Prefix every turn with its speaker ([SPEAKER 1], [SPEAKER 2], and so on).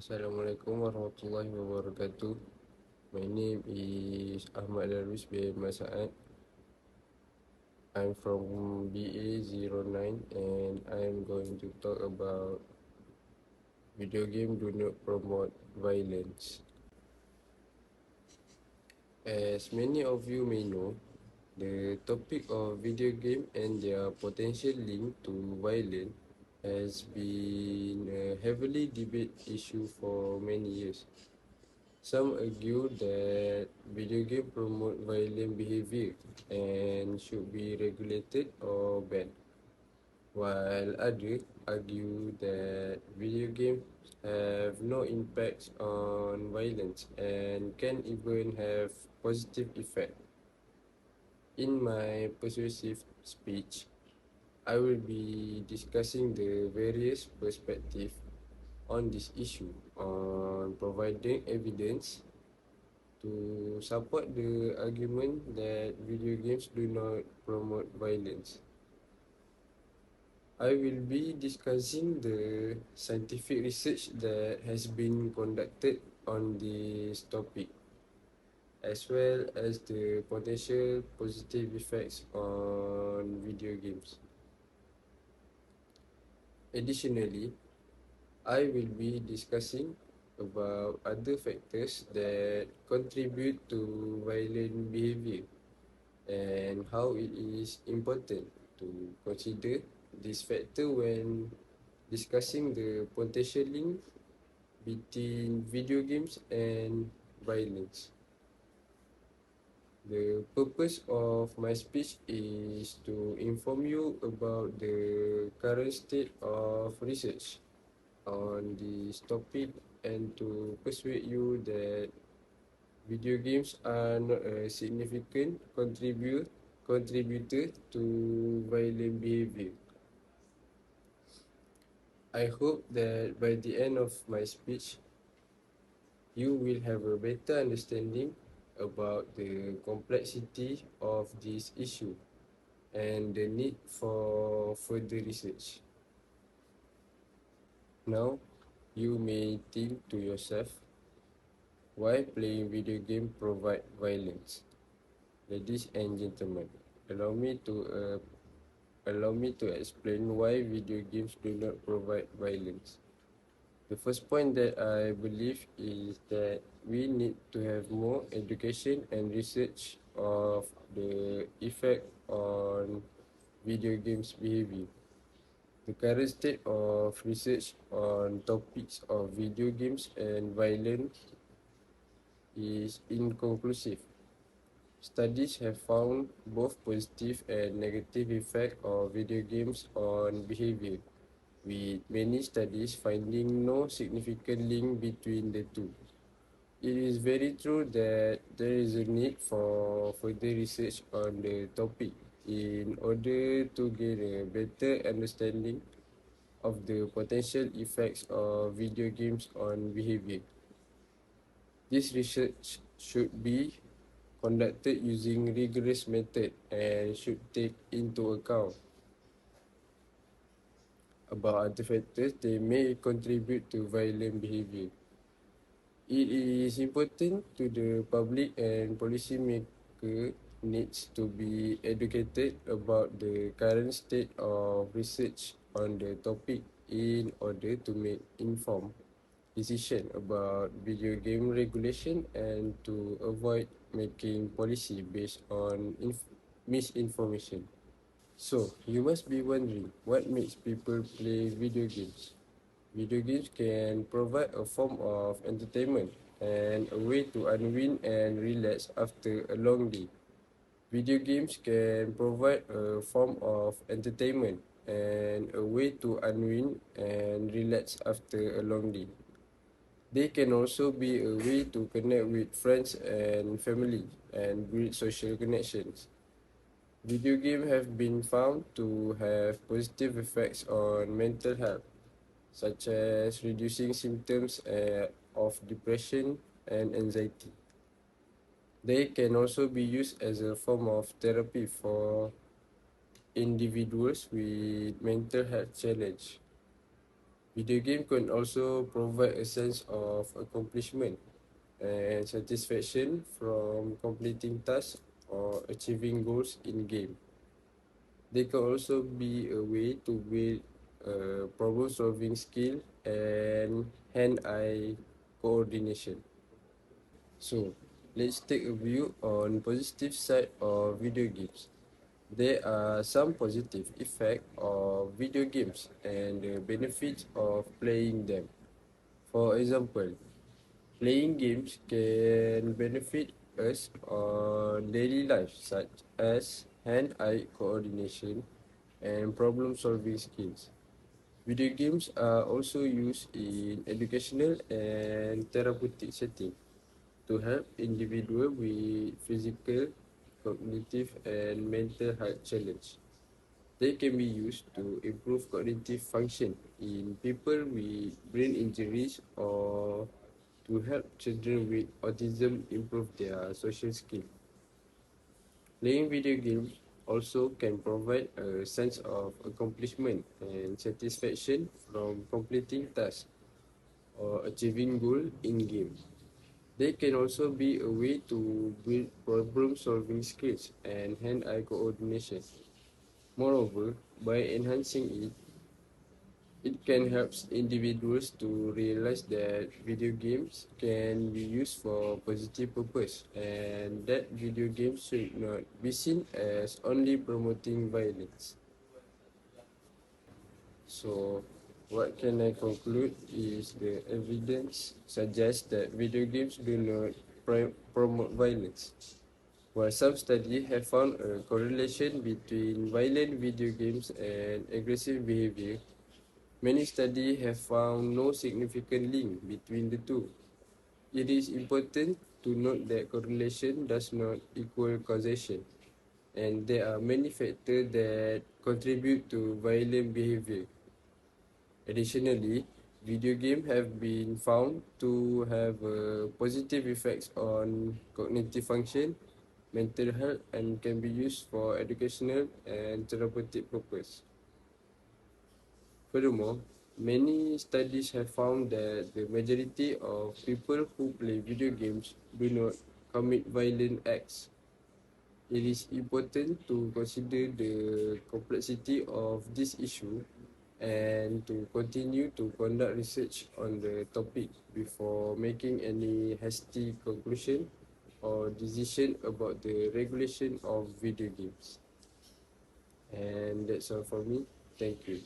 [SPEAKER 1] Assalamualaikum warahmatullahi wabarakatuh. My name is Ahmad bin SAAD. I'm from BA09 and I'm going to talk about video game do not promote violence. As many of you may know, the topic of video game and their potential link to violence has been a heavily debated issue for many years. Some argue that video games promote violent behavior and should be regulated or banned, while others argue that video games have no impact on violence and can even have positive effect. In my persuasive speech, I will be discussing the various perspectives on this issue, on providing evidence to support the argument that video games do not promote violence. I will be discussing the scientific research that has been conducted on this topic, as well as the potential positive effects on video games. Additionally, I will be discussing about other factors that contribute to violent behavior and how it is important to consider this factor when discussing the potential link between video games and violence. The purpose of my speech is to inform you about the current state of research on this topic and to persuade you that video games are not a significant contributor to violent behavior. I hope that by the end of my speech, you will have a better understanding about the complexity of this issue and the need for further research. Now, you may think to yourself, why playing video game provide violence? Ladies and gentlemen, allow me to explain why video games do not provide violence. The first point that I believe is that we need to have more education and research of the effect on video games behavior. The current state of research on topics of video games and violence is inconclusive. Studies have found both positive and negative effects of video games on behavior, with many studies finding no significant link between the two. It is very true that there is a need for further research on the topic in order to gain a better understanding of the potential effects of video games on behavior. This research should be conducted using rigorous method and should take into account about other factors that may contribute to violent behavior. It is important to the public and policymaker needs to be educated about the current state of research on the topic in order to make informed decision about video game regulation and to avoid making policy based on misinformation. So, you must be wondering, what makes people play video games? Video games can provide a form of entertainment and a way to unwind and relax after a long day. Video games can provide a form of entertainment and a way to unwind and relax after a long day. They can also be a way to connect with friends and family and build social connections. Video games have been found to have positive effects on mental health, such as reducing symptoms of depression and anxiety. They can also be used as a form of therapy for individuals with mental health challenge. Video game can also provide a sense of accomplishment and satisfaction from completing tasks or achieving goals in game. They can also be a way to build problem solving skill and hand eye coordination. So, let's take a view on positive side of video games. There are some positive effects of video games and the benefits of playing them. For example, playing games can benefit us on daily life such as hand-eye coordination and problem-solving skills. Video games are also used in educational and therapeutic settings to help individuals with physical, cognitive, and mental health challenges. They can be used to improve cognitive function in people with brain injuries or to help children with autism improve their social skills. Playing video games also can provide a sense of accomplishment and satisfaction from completing tasks or achieving goals in game. They can also be a way to build problem solving skills and hand eye coordination. Moreover, by enhancing it, it can help individuals to realize that video games can be used for positive purpose and that video games should not be seen as only promoting violence. So, what can I conclude is the evidence suggests that video games do not promote violence. While some studies have found a correlation between violent video games and aggressive behavior, many studies have found no significant link between the two. It is important to note that correlation does not equal causation, and there are many factors that contribute to violent behavior. Additionally, video games have been found to have positive effects on cognitive function, mental health, and can be used for educational and therapeutic purposes. Furthermore, many studies have found that the majority of people who play video games do not commit violent acts. It is important to consider the complexity of this issue and to continue to conduct research on the topic before making any hasty conclusion or decision about the regulation of video games. And that's all for me. Thank you.